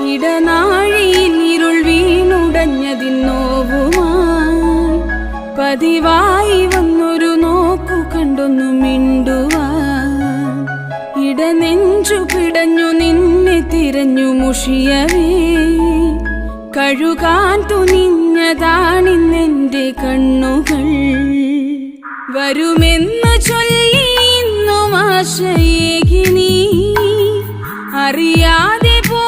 ഇടനാഴിയിൽ ഇരുൾ വീണുടഞ്ഞതിന്നോവുമായി പതിവായി വന്നൊരു നോക്കു കണ്ടൊന്നു മിണ്ടുവാൻ ഇടനെഞ്ചു പിടഞ്ഞു നിന്നെ തിരഞ്ഞു മുഷിയവേ കഴുകാൻ തുനിഞ്ഞതാണിന്നെന്റെ കണ്ണുകൾ വരുമെന്ന് ചൊല്ലി ഇന്നും ആശയേകി നീ അറിയാതെ പോ